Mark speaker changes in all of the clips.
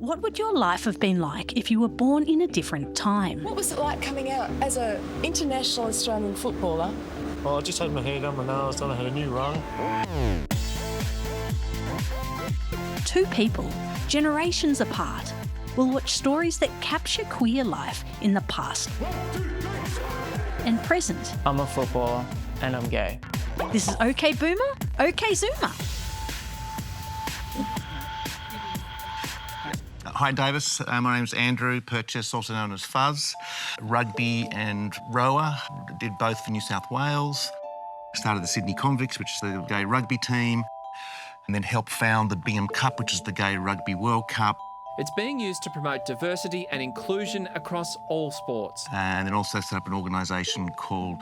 Speaker 1: What would your life have been like if you were born in a different time?
Speaker 2: What was it like coming out as an international Australian footballer?
Speaker 3: Well, I just had my hair done, my nails done, I had a new rung.
Speaker 1: Two people, generations apart, will watch stories that capture queer life in the past and present.
Speaker 4: I'm a footballer and I'm gay.
Speaker 1: This is OK Boomer, OK Zoomer.
Speaker 5: Hi Davis, my name's Andrew Purchas, also known as Fuzz. Rugby and rower, did both for New South Wales. Started the Sydney Convicts, which is the gay rugby team, and then helped found the Bingham Cup, which is the Gay Rugby World Cup.
Speaker 6: It's being used to promote diversity and inclusion across all sports.
Speaker 5: And then also set up an organisation called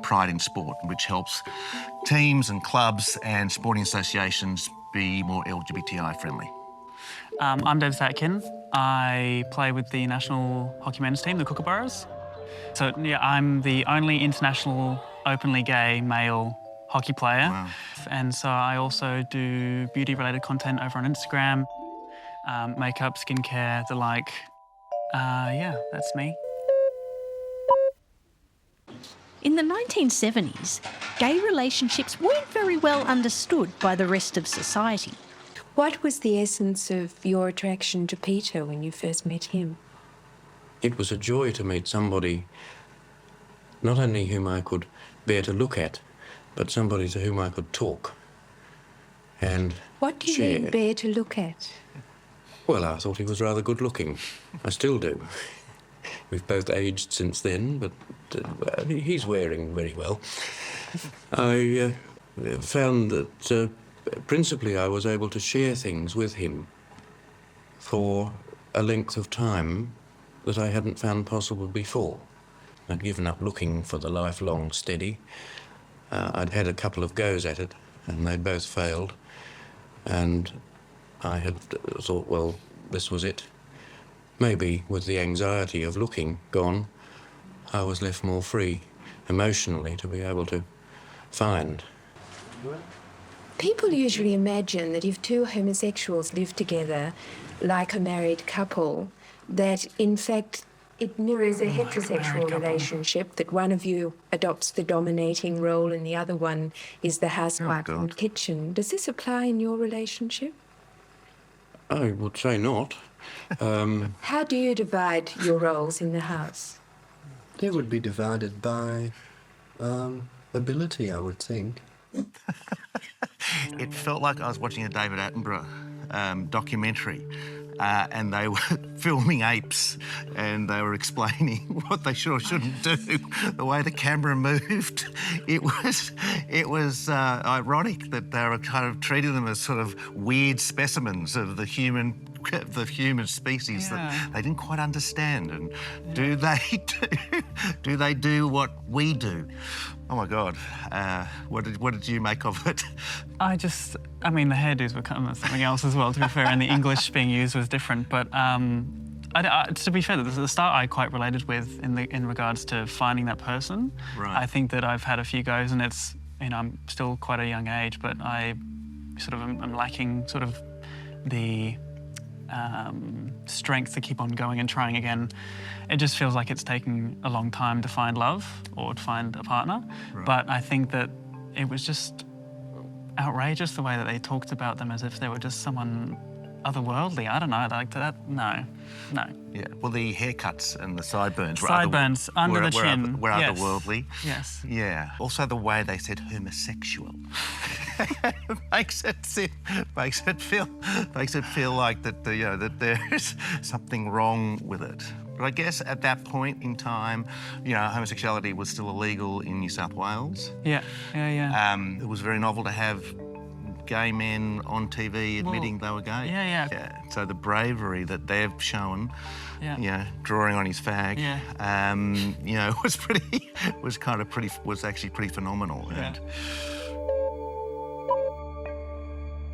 Speaker 5: Pride in Sport, which helps teams and clubs and sporting associations be more LGBTI friendly.
Speaker 4: I'm Davis Atkin. I play with the national hockey men's team, the Kookaburras. So, yeah, I'm the only international openly gay male hockey player.
Speaker 5: Wow.
Speaker 4: And so I also do beauty-related content over on Instagram, makeup, skincare, the like. Yeah, that's me.
Speaker 1: In the 1970s, gay relationships weren't very well understood by the rest of society.
Speaker 7: What was the essence of your attraction to Peter when you first met him?
Speaker 8: It was a joy to meet somebody, not only whom I could bear to look at, but somebody to whom I could talk and
Speaker 7: What do you
Speaker 8: share.
Speaker 7: mean, bear to look at?
Speaker 8: Well, I thought he was rather good looking. I still do. We've both aged since then, but he's wearing very well. I found that principally I was able to share things with him for a length of time that I hadn't found possible before. I'd given up looking for the lifelong steady. I'd had a couple of goes at it, and they'd both failed. And I had thought, well, this was it. Maybe with the anxiety of looking gone, I was left more free emotionally to be able to find.
Speaker 7: People usually imagine that if two homosexuals live together like a married couple, that in fact it mirrors a heterosexual relationship, that one of you adopts the dominating role and the other one is the housewife in the kitchen. Does this apply in your relationship?
Speaker 8: I would say not.
Speaker 7: How do you divide your roles in the house?
Speaker 9: They would be divided by ability, I would think.
Speaker 5: It felt like I was watching a David Attenborough documentary, and they were filming apes, and they were explaining what they should or shouldn't do, the way the camera moved. It was ironic that they were kind of treating them as sort of weird specimens of the human species that they didn't quite understand. And do they do what we do? Oh my God, what did you make of it?
Speaker 4: I mean, the hairdos were kind of something else as well, to be fair, and the English being used was different. But to be fair, at the start I quite related with in regards to finding that person.
Speaker 5: Right.
Speaker 4: I think that I've had a few goes, and it's, I'm still quite a young age, but I sort of am lacking sort of the strength to keep on going and trying again. It just feels like it's taking a long time to find love or to find a partner. Right. But I think that it was just outrageous the way that they talked about them as if they were just someone otherworldly. I don't know, like that. No.
Speaker 5: Yeah. Well, the haircuts and the sideburns were
Speaker 4: under the chin.
Speaker 5: Were
Speaker 4: Yes.
Speaker 5: otherworldly.
Speaker 4: Yes.
Speaker 5: Yeah. Also, the way they said homosexual makes it feel like that that there's something wrong with it. But I guess at that point in time, homosexuality was still illegal in New South Wales.
Speaker 4: Yeah.
Speaker 5: It was very novel to have gay men on TV admitting they were gay.
Speaker 4: Yeah.
Speaker 5: So the bravery that they've shown, drawing on his fag, was actually pretty phenomenal.
Speaker 4: Yeah.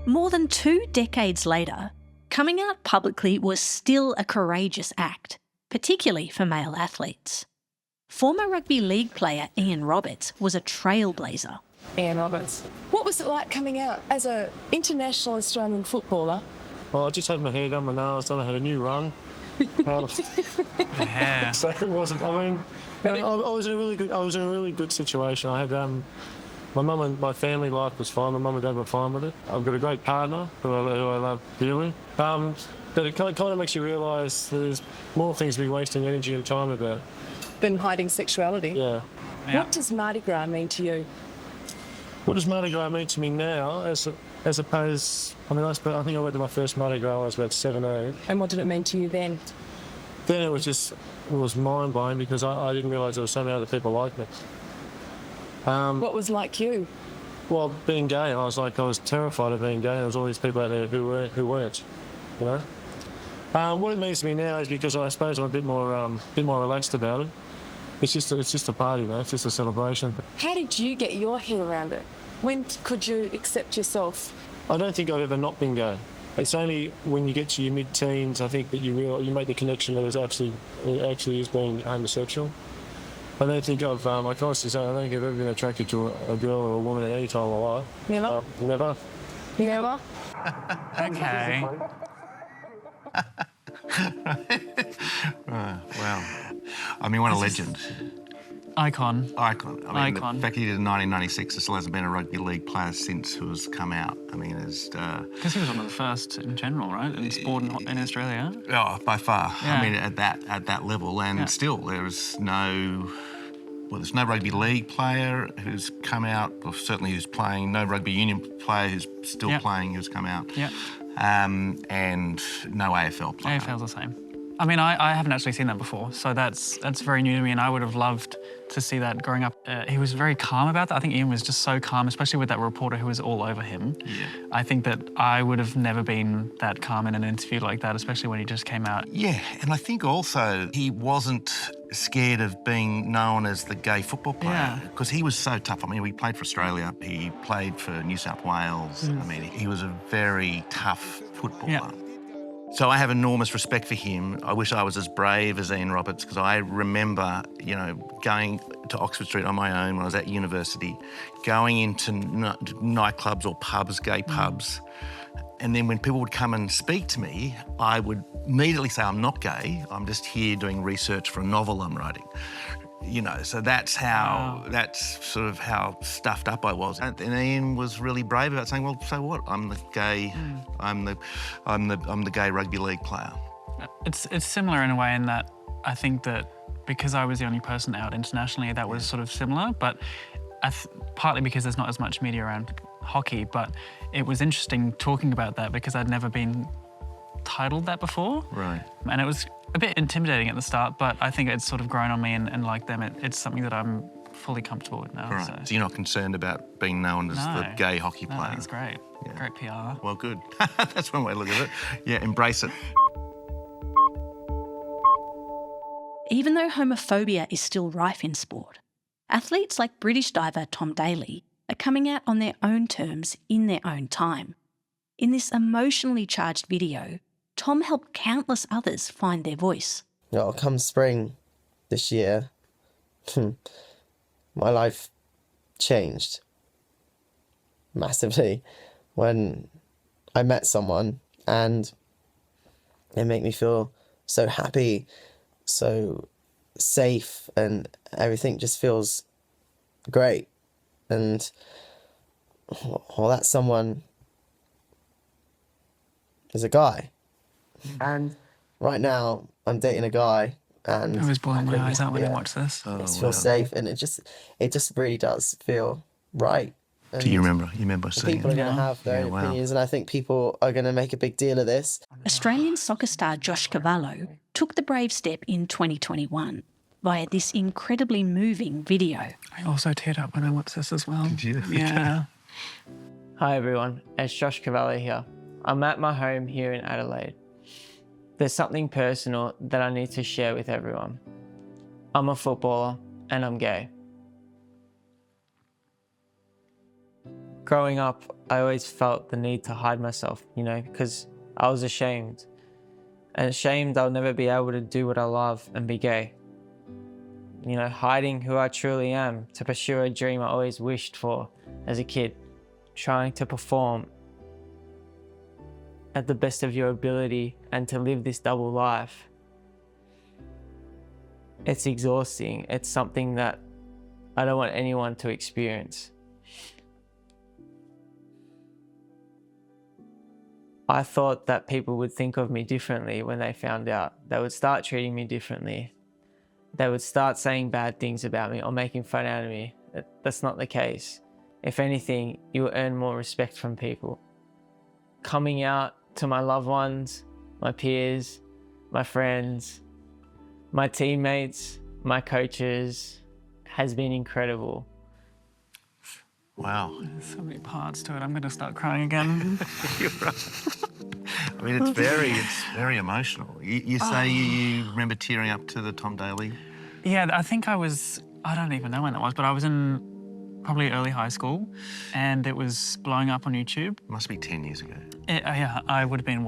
Speaker 1: More than 2 decades later, coming out publicly was still a courageous act, particularly for male athletes. Former rugby league player Ian Roberts was a trailblazer.
Speaker 2: Ian Roberts. What was it like coming out as an international Australian footballer?
Speaker 3: Well, I just had my hair done, my nails done, I had a new rung.
Speaker 4: Yeah.
Speaker 3: So it wasn't. I mean, I was in a really good situation. I had my mum and my family life was fine. My mum and dad were fine with it. I've got a great partner who I love dearly. But it kind of makes you realise there's more things to be wasting energy and time about.
Speaker 2: Than hiding sexuality.
Speaker 3: Yeah.
Speaker 2: What does Mardi Gras mean to you?
Speaker 3: What does Mardi Gras mean to me now, as opposed? I mean, I think I went to my first Mardi Gras when I was about 17.
Speaker 2: And what did it mean to you then?
Speaker 3: Then it was mind blowing because I didn't realise there were so many other people like me.
Speaker 2: What was like you?
Speaker 3: Well, being gay, I was terrified of being gay. There was all these people out there who weren't, you know. What it means to me now is because I suppose I'm a bit more relaxed about it. It's just a party, man. It's just a celebration.
Speaker 2: How did you get your head around it? When could you accept yourself?
Speaker 3: I don't think I've ever not been gay. It's only when you get to your mid-teens, I think, that you make the connection that it actually is being homosexual. I don't think I constantly say I don't think I've ever been attracted to a girl or a woman at any time in my life.
Speaker 2: Never?
Speaker 3: Never.
Speaker 2: Never?
Speaker 4: Okay.
Speaker 5: Wow. I mean, what a legend.
Speaker 4: Icon.
Speaker 5: Icon. I mean,
Speaker 4: Icon.
Speaker 5: the fact he did in 1996, there still hasn't been a rugby league player since who's come out. I mean, it's...
Speaker 4: Because he was one of the first in general, right? In sport in Australia.
Speaker 5: Oh, by far.
Speaker 4: Yeah.
Speaker 5: I mean, at that level. And still, there's no rugby league player who's come out, or certainly who's playing, no rugby union player who's still playing who's come out.
Speaker 4: Yeah.
Speaker 5: And no AFL player.
Speaker 4: AFL's the same. I mean, I haven't actually seen that before, so that's very new to me, and I would have loved to see that growing up. He was very calm about that. I think Ian was just so calm, especially with that reporter who was all over him.
Speaker 5: Yeah.
Speaker 4: I think that I would have never been that calm in an interview like that, especially when he just came out.
Speaker 5: Yeah, and I think also he wasn't scared of being known as the gay football player because he was so tough. I mean, he played for Australia, he played for New South Wales. I mean, he was a very tough footballer.
Speaker 4: Yeah.
Speaker 5: So I have enormous respect for him. I wish I was as brave as Ian Roberts because I remember, going to Oxford Street on my own when I was at university, going into nightclubs or pubs, gay pubs, and then when people would come and speak to me, I would immediately say, I'm not gay, I'm just here doing research for a novel I'm writing. So that's sort of how stuffed up I was. And Ian was really brave about saying, well, so what? I'm the gay, I'm the gay rugby league player.
Speaker 4: It's similar in a way in that I think that because I was the only person out internationally, that was sort of similar, but partly because there's not as much media around hockey, but it was interesting talking about that because I'd never been titled that before.
Speaker 5: Right.
Speaker 4: And it was a bit intimidating at the start, but I think it's sort of grown on me, and like them, it's something that I'm fully comfortable with now.
Speaker 5: Right. So you're not concerned about being known as the gay hockey player?
Speaker 4: No, I think it's great.
Speaker 5: Yeah.
Speaker 4: Great PR.
Speaker 5: Well, good. That's one way to look at it. Yeah, embrace it.
Speaker 1: Even though homophobia is still rife in sport, athletes like British diver Tom Daley are coming out on their own terms in their own time. In this emotionally charged video, Tom helped countless others find their voice.
Speaker 10: Come spring this year, my life changed massively when I met someone, and it made me feel so happy, so safe, and everything just feels great. And that someone is a guy. And right now I'm dating a guy, and
Speaker 4: I was blowing my eyes out when I watched this.
Speaker 10: I feel safe, and it just really does feel right. And
Speaker 5: do you remember seeing
Speaker 10: people are going to have their own opinions, and I think people are going to make a big deal of this.
Speaker 1: Australian soccer star Josh Cavallo took the brave step in 2021 via this incredibly moving video.
Speaker 4: I also teared up when I watched this as well.
Speaker 5: Did you?
Speaker 4: Yeah.
Speaker 11: Hi everyone, it's Josh Cavallo here. I'm at my home here in Adelaide. There's something personal that I need to share with everyone. I'm a footballer and I'm gay. Growing up, I always felt the need to hide myself, because I was ashamed. And ashamed I'll never be able to do what I love and be gay. Hiding who I truly am to pursue a dream I always wished for as a kid, trying to perform at the best of your ability and to live this double life, it's exhausting. It's something that I don't want anyone to experience. I thought that people would think of me differently when they found out. They would start treating me differently. They would start saying bad things about me or making fun out of me. That's not the case. If anything, you will earn more respect from people. Coming out to my loved ones, my peers, my friends, my teammates, my coaches has been incredible.
Speaker 5: Wow.
Speaker 4: There's so many parts to it. I'm going to start crying again.
Speaker 5: You're right. I mean, it's very emotional. You say you remember tearing up to the Tom Daley?
Speaker 4: Yeah, I think I don't even know when that was, but I was in probably early high school and it was blowing up on YouTube.
Speaker 5: Must be 10 years ago.
Speaker 4: Yeah, I would have been,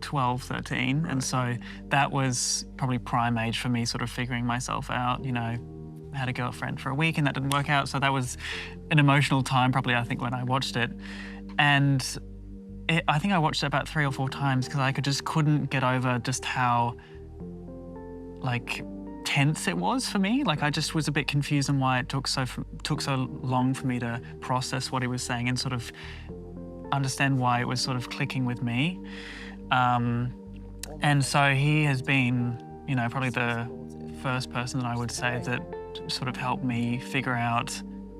Speaker 4: 12, 13. Right. And so that was probably prime age for me sort of figuring myself out, had a girlfriend for a week and that didn't work out. So that was an emotional time probably, I think, when I watched it. And I think I watched it about 3 or 4 times because I couldn't get over just how, tense it was for me. I just was a bit confused on why it took so long for me to process what he was saying and sort of understand why it was sort of clicking with me. And so he has been, probably the first person that I would say that sort of helped me figure out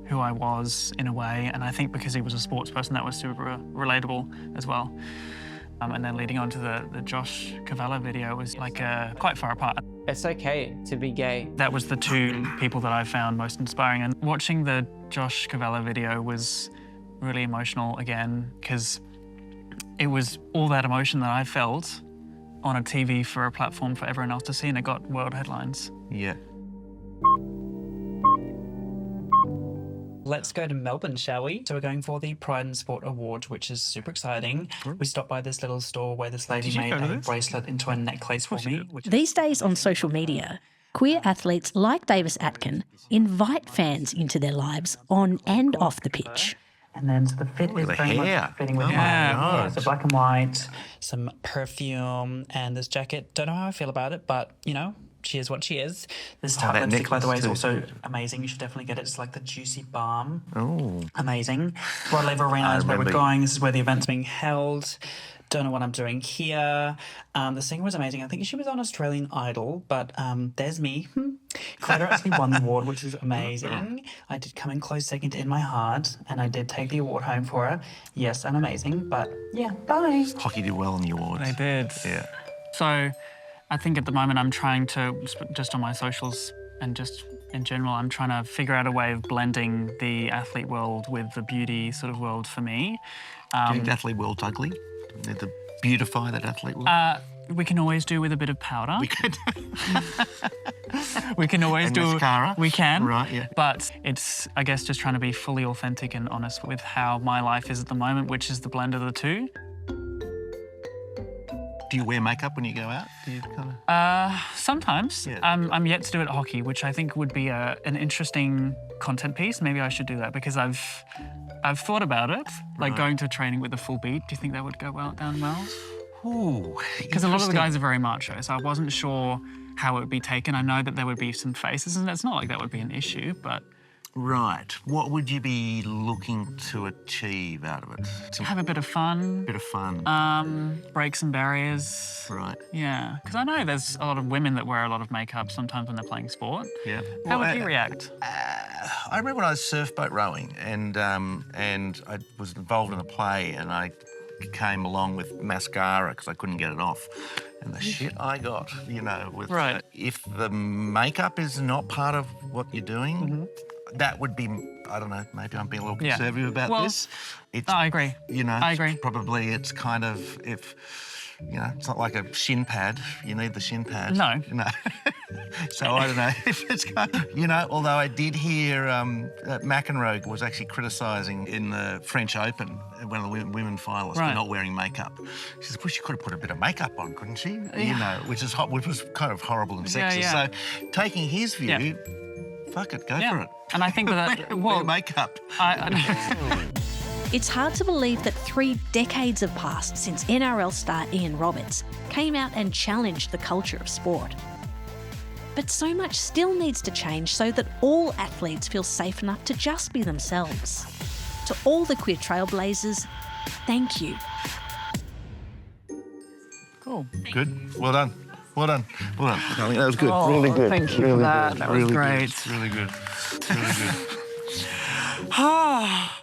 Speaker 4: who I was in a way. And I think because he was a sports person, that was super relatable as well. And then leading on to the Josh Cavalla video was quite far apart.
Speaker 11: It's okay to be gay.
Speaker 4: That was the 2 people that I found most inspiring. And watching the Josh Cavalla video was really emotional again, because it was all that emotion that I felt on a TV for a platform for everyone else to see, and it got world headlines.
Speaker 5: Yeah.
Speaker 12: Let's go to Melbourne, shall we? So we're going for the Pride in Sport Award, which is super exciting. We stopped by this little store where this lady made a bracelet into a necklace for me.
Speaker 1: These days on social media, queer athletes like Davis Atkin invite fans into their lives on and off the pitch.
Speaker 12: And then so the fit is very much fitting with my so black and white, some perfume, and this jacket. Don't know how I feel about it, but, she is what she is. This tart lipstick, by the way, is also amazing. You should definitely get it. It's like the Juicy Balm.
Speaker 5: Oh.
Speaker 12: Amazing. Broadleaf Arena is where we're going. This is where the event's being held. Don't know what I'm doing here. The singer was amazing. I think she was on Australian Idol, but there's me. Clara actually won the award, which is amazing. I did come in close second in my heart, and I did take the award home for her. Yes, I'm amazing, but yeah, bye.
Speaker 5: Hockey did well on the awards.
Speaker 4: They did.
Speaker 5: Yeah.
Speaker 4: So I think at the moment I'm trying to, just on my socials and just in general, I'm trying to figure out a way of blending the athlete world with the beauty sort of world for me.
Speaker 5: Do you think the athlete world's ugly? Need to beautify that athlete world?
Speaker 4: We can always do with a bit of powder.
Speaker 5: We could.
Speaker 4: We can always
Speaker 5: and
Speaker 4: do.
Speaker 5: Mascara.
Speaker 4: We can.
Speaker 5: Right, yeah.
Speaker 4: But it's, I guess, just trying to be fully authentic and honest with how my life is at the moment, which is the blend of the 2.
Speaker 5: Do you wear makeup when you go out? Do you kind of...
Speaker 4: Sometimes.
Speaker 5: Yeah.
Speaker 4: I'm yet to do it at hockey, which I think would be an interesting content piece. Maybe I should do that because I've thought about it, like going to training with a full beat. Do you think that would go down well?
Speaker 5: Ooh,
Speaker 4: because a lot of the guys are very macho, so I wasn't sure how it would be taken. I know that there would be some faces, and it's not like that would be an issue, but...
Speaker 5: Right. What would you be looking to achieve out of it?
Speaker 4: Have a bit of fun.
Speaker 5: Bit of fun.
Speaker 4: Break some barriers.
Speaker 5: Right.
Speaker 4: Yeah, because I know there's a lot of women that wear a lot of makeup sometimes when they're playing sport.
Speaker 5: Yeah.
Speaker 4: How would you react?
Speaker 5: I remember when I was surfboat rowing and I was involved in a play and I came along with mascara because I couldn't get it off. And the shit I got, with...
Speaker 4: Right.
Speaker 5: If the makeup is not part of what you're doing, that would be, I don't know, maybe I'm being a little conservative about this.
Speaker 4: I agree. I agree.
Speaker 5: Probably it's kind of, it's not like a shin pad. You need the shin pad.
Speaker 4: No.
Speaker 5: So I don't know if it's kind of, although I did hear McEnroe was actually criticising in the French Open, one of the women finalists, for not wearing makeup. She says, well, she could have put a bit of makeup on, couldn't she? Which was kind of horrible and sexist. So taking his view, fuck it, go for it.
Speaker 4: And I think that...
Speaker 5: wear makeup.
Speaker 1: It's hard to believe that 3 decades have passed since NRL star Ian Roberts came out and challenged the culture of sport. But so much still needs to change so that all athletes feel safe enough to just be themselves. To all the queer trailblazers, thank you.
Speaker 4: Cool.
Speaker 5: Good. Well done. Well done. Well done. I think that was good.
Speaker 11: Oh,
Speaker 5: really good.
Speaker 11: thank you
Speaker 5: really
Speaker 11: for that.
Speaker 5: Good.
Speaker 11: That was
Speaker 5: really
Speaker 11: great.
Speaker 5: Good. Really good. Really good.
Speaker 12: Ah.